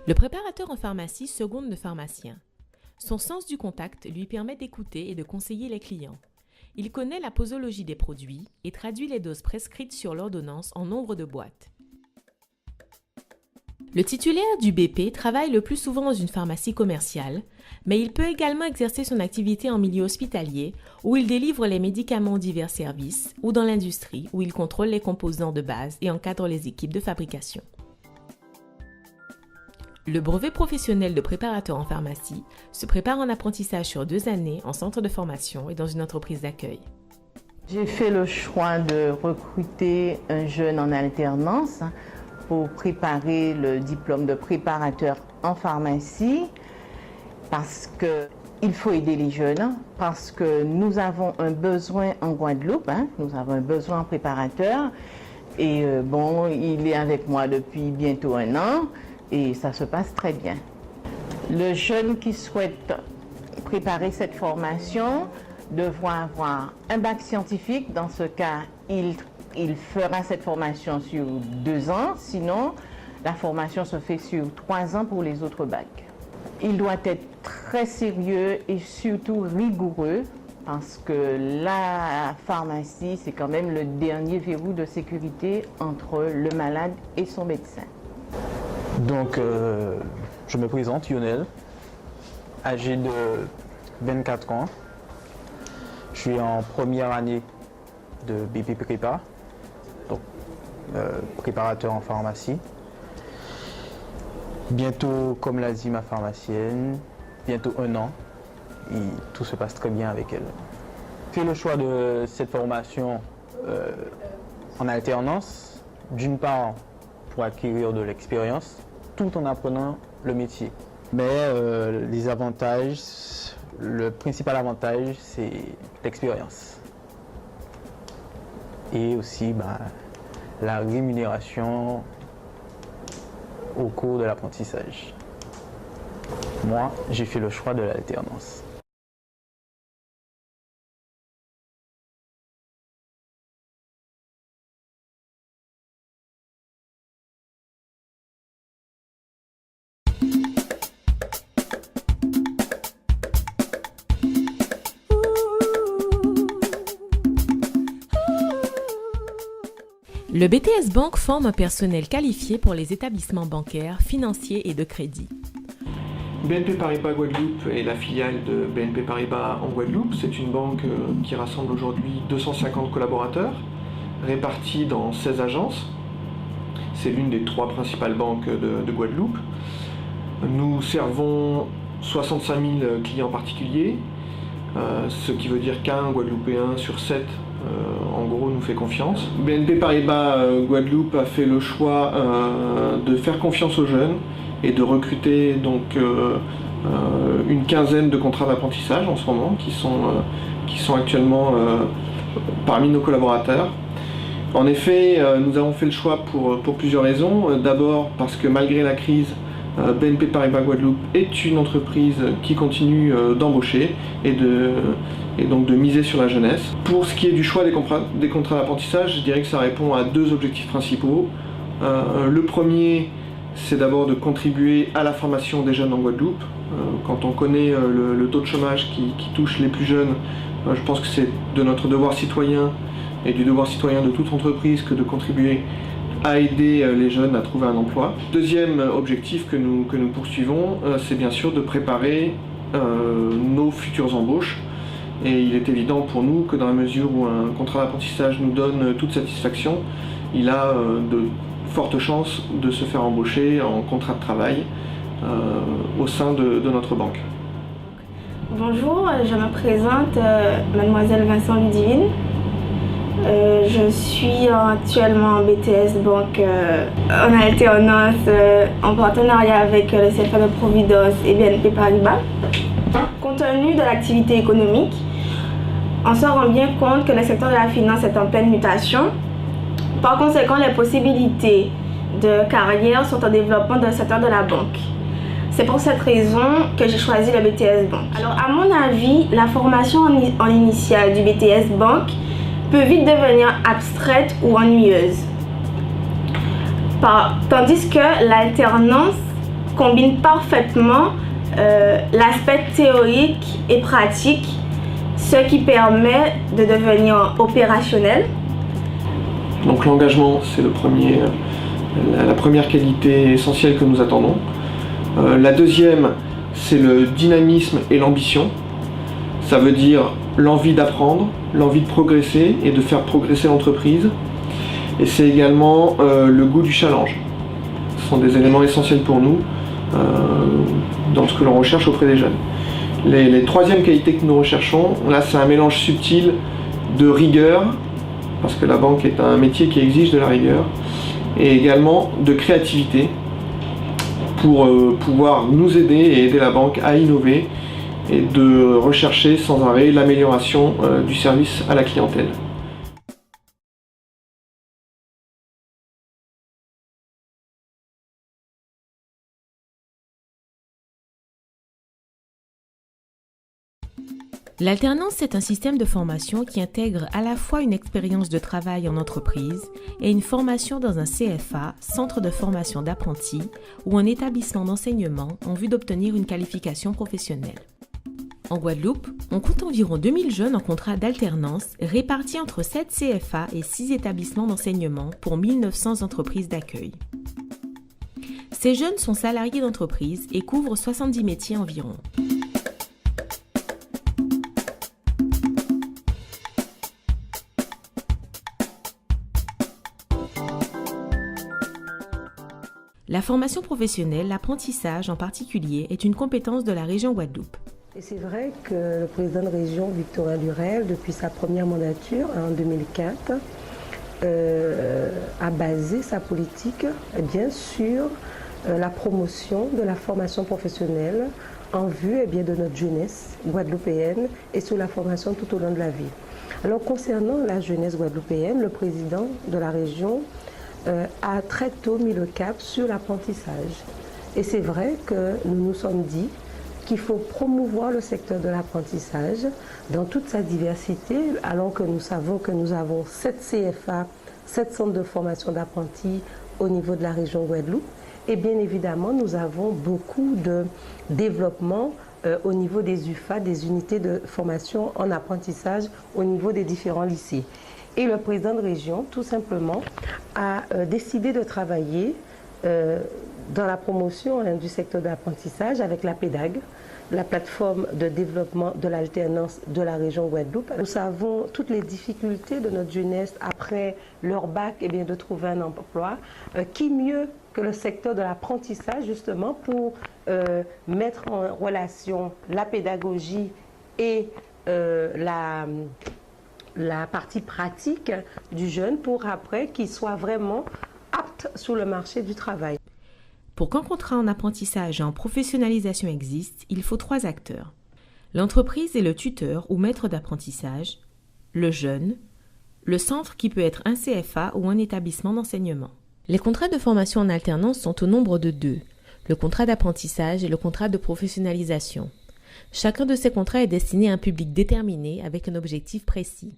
Le préparateur en pharmacie seconde le pharmacien. Son sens du contact lui permet d'écouter et de conseiller les clients. Il connaît la posologie des produits et traduit les doses prescrites sur l'ordonnance en nombre de boîtes. Le titulaire du BP travaille le plus souvent dans une pharmacie commerciale, mais il peut également exercer son activité en milieu hospitalier où il délivre les médicaments aux divers services ou dans l'industrie où il contrôle les composants de base et encadre les équipes de fabrication. Le brevet professionnel de préparateur en pharmacie se prépare en apprentissage sur 2 années en centre de formation et dans une entreprise d'accueil. J'ai fait le choix de recruter un jeune en alternance pour préparer le diplôme de préparateur en pharmacie parce qu'il faut aider les jeunes, parce que nous avons un besoin en Guadeloupe, nous avons un besoin en préparateur et il est avec moi depuis bientôt 1 an. Et ça se passe très bien. Le jeune qui souhaite préparer cette formation devra avoir un bac scientifique. Dans ce cas, il fera cette formation sur 2 ans. Sinon, la formation se fait sur 3 ans pour les autres bacs. Il doit être très sérieux et surtout rigoureux parce que la pharmacie, c'est quand même le dernier verrou de sécurité entre le malade et son médecin. Donc, je me présente, Lionel, âgé de 24 ans. Je suis en première année de BP Prépa, donc préparateur en pharmacie. Bientôt, comme l'a dit ma pharmacienne, bientôt 1 an, et tout se passe très bien avec elle. J'ai fait le choix de cette formation en alternance, d'une part, pour acquérir de l'expérience, tout en apprenant le métier. Mais les avantages, le principal avantage, c'est l'expérience. Et aussi la rémunération au cours de l'apprentissage. Moi, j'ai fait le choix de l'alternance. Le BTS Banque forme un personnel qualifié pour les établissements bancaires, financiers et de crédit. BNP Paribas Guadeloupe est la filiale de BNP Paribas en Guadeloupe. C'est une banque qui rassemble aujourd'hui 250 collaborateurs, répartis dans 16 agences. C'est l'une des 3 principales banques de Guadeloupe. Nous servons 65 000 clients particuliers, ce qui veut dire qu'un Guadeloupéen sur 7 en gros nous fait confiance. BNP Paribas Guadeloupe a fait le choix de faire confiance aux jeunes et de recruter donc une quinzaine de contrats d'apprentissage en ce moment qui sont actuellement parmi nos collaborateurs. En effet, nous avons fait le choix pour plusieurs raisons. D'abord parce que malgré la crise, BNP Paribas Guadeloupe est une entreprise qui continue d'embaucher et donc de miser sur la jeunesse. Pour ce qui est du choix des contrats d'apprentissage, je dirais que ça répond à 2 objectifs principaux. Le premier, c'est d'abord de contribuer à la formation des jeunes en Guadeloupe. Quand on connaît le taux de chômage qui touche les plus jeunes, je pense que c'est de notre devoir citoyen et du devoir citoyen de toute entreprise que de contribuer à aider les jeunes à trouver un emploi. Deuxième objectif que nous poursuivons, c'est bien sûr de préparer nos futures embauches. Et il est évident pour nous que dans la mesure où un contrat d'apprentissage nous donne toute satisfaction, il a de fortes chances de se faire embaucher en contrat de travail au sein de notre banque. Bonjour, je me présente Mademoiselle Vincent Ludivine. Je suis actuellement en BTS Banque en alternance en partenariat avec le CFA de Providence et BNP Paribas. Compte tenu de l'activité économique, on se rend bien compte que le secteur de la finance est en pleine mutation. Par conséquent, les possibilités de carrière sont en développement dans le secteur de la banque. C'est pour cette raison que j'ai choisi le BTS Banque. Alors, à mon avis, la formation en initiale du BTS Banque peut vite devenir abstraite ou ennuyeuse. Tandis que l'alternance combine parfaitement l'aspect théorique et pratique, ce qui permet de devenir opérationnel. Donc l'engagement, c'est la première qualité essentielle que nous attendons. La deuxième, c'est le dynamisme et l'ambition. Ça veut dire l'envie d'apprendre, l'envie de progresser et de faire progresser l'entreprise. Et c'est également le goût du challenge. Ce sont des éléments essentiels pour nous dans ce que l'on recherche auprès des jeunes. Les troisièmes qualités que nous recherchons, là c'est un mélange subtil de rigueur, parce que la banque est un métier qui exige de la rigueur, et également de créativité pour pouvoir nous aider et aider la banque à innover et de rechercher sans arrêt l'amélioration du service à la clientèle. L'alternance est un système de formation qui intègre à la fois une expérience de travail en entreprise et une formation dans un CFA, centre de formation d'apprentis, ou un établissement d'enseignement en vue d'obtenir une qualification professionnelle. En Guadeloupe, on compte environ 2000 jeunes en contrat d'alternance répartis entre 7 CFA et 6 établissements d'enseignement pour 1900 entreprises d'accueil. Ces jeunes sont salariés d'entreprise et couvrent 70 métiers environ. La formation professionnelle, l'apprentissage en particulier, est une compétence de la région Guadeloupe. Et c'est vrai que le président de région, Victorin Lurel, depuis sa première mandature en 2004, a basé sa politique sur la promotion de la formation professionnelle en vue de notre jeunesse guadeloupéenne et sur la formation tout au long de la vie. Alors concernant la jeunesse guadeloupéenne, le président de la région a très tôt mis le cap sur l'apprentissage. Et c'est vrai que nous nous sommes dit qu'il faut promouvoir le secteur de l'apprentissage dans toute sa diversité, alors que nous savons que nous avons 7 CFA, 7 centres de formation d'apprentis au niveau de la région Guadeloupe. Et bien évidemment, nous avons beaucoup de développement au niveau des UFA, des unités de formation en apprentissage au niveau des différents lycées. Et le président de région, tout simplement, a décidé de travailler dans la promotion du secteur de l'apprentissage avec la PEDAG, la plateforme de développement de l'alternance de la région Guadeloupe. Nous savons toutes les difficultés de notre jeunesse après leur bac de trouver un emploi. Qui mieux que le secteur de l'apprentissage justement pour mettre en relation la pédagogie et la partie pratique du jeune pour après qu'il soit vraiment apte sur le marché du travail. Pour qu'un contrat en apprentissage et en professionnalisation existe, il faut 3 acteurs. L'entreprise et le tuteur ou maître d'apprentissage, le jeune, le centre qui peut être un CFA ou un établissement d'enseignement. Les contrats de formation en alternance sont au nombre de 2, le contrat d'apprentissage et le contrat de professionnalisation. Chacun de ces contrats est destiné à un public déterminé avec un objectif précis.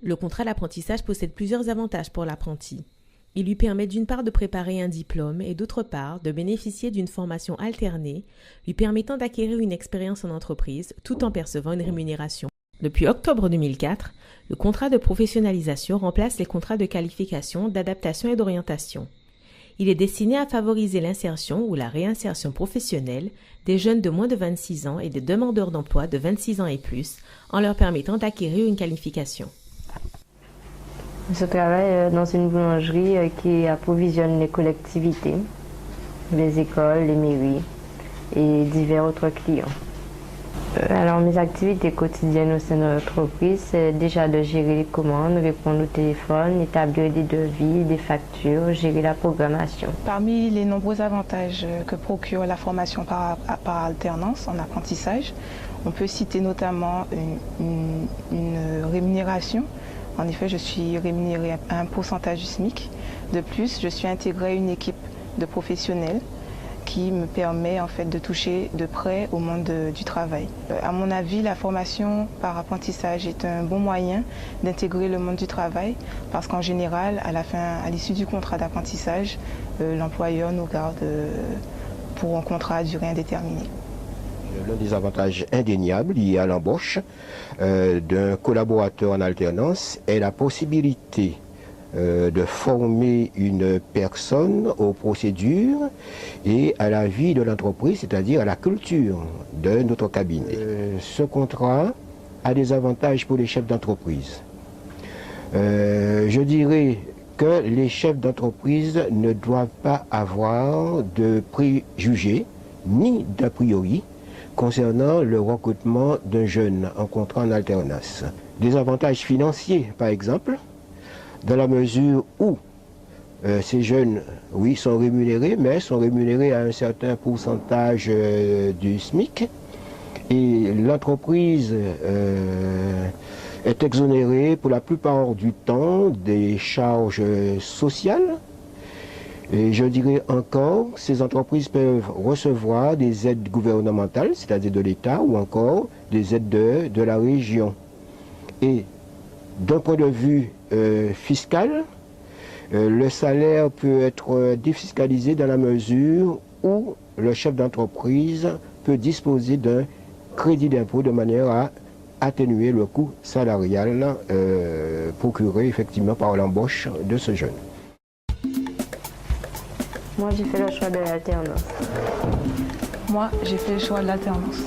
Le contrat d'apprentissage possède plusieurs avantages pour l'apprenti. Il lui permet d'une part de préparer un diplôme et d'autre part de bénéficier d'une formation alternée lui permettant d'acquérir une expérience en entreprise tout en percevant une rémunération. Depuis octobre 2004, le contrat de professionnalisation remplace les contrats de qualification, d'adaptation et d'orientation. Il est destiné à favoriser l'insertion ou la réinsertion professionnelle des jeunes de moins de 26 ans et des demandeurs d'emploi de 26 ans et plus en leur permettant d'acquérir une qualification. Je travaille dans une boulangerie qui approvisionne les collectivités, les écoles, les mairies et divers autres clients. Alors mes activités quotidiennes au sein de l'entreprise, c'est déjà de gérer les commandes, répondre au téléphone, établir des devis, des factures, gérer la programmation. Parmi les nombreux avantages que procure la formation par alternance en apprentissage, on peut citer notamment une rémunération. En effet, je suis rémunérée à un pourcentage du SMIC. De plus, je suis intégrée à une équipe de professionnels qui me permet en fait de toucher de près au monde du travail. À mon avis, la formation par apprentissage est un bon moyen d'intégrer le monde du travail parce qu'en général, à l'issue du contrat d'apprentissage, l'employeur nous garde pour un contrat à durée indéterminée. L'un des avantages indéniables liés à l'embauche d'un collaborateur en alternance est la possibilité de former une personne aux procédures et à la vie de l'entreprise, c'est-à-dire à la culture de notre cabinet. Ce contrat a des avantages pour les chefs d'entreprise. Je dirais que les chefs d'entreprise ne doivent pas avoir de préjugés ni d'a priori concernant le recrutement d'un jeune en contrat en alternance. Des avantages financiers, par exemple, dans la mesure où ces jeunes, oui, sont rémunérés, mais sont rémunérés à un certain pourcentage du SMIC. Et l'entreprise est exonérée pour la plupart du temps des charges sociales. Et je dirais encore, ces entreprises peuvent recevoir des aides gouvernementales, c'est-à-dire de l'État, ou encore des aides de la région. Et d'un point de vue fiscal, le salaire peut être défiscalisé dans la mesure où le chef d'entreprise peut disposer d'un crédit d'impôt de manière à atténuer le coût salarial procuré effectivement par l'embauche de ce jeune. Moi, j'ai fait le choix de l'alternance. Moi, j'ai fait le choix de l'alternance.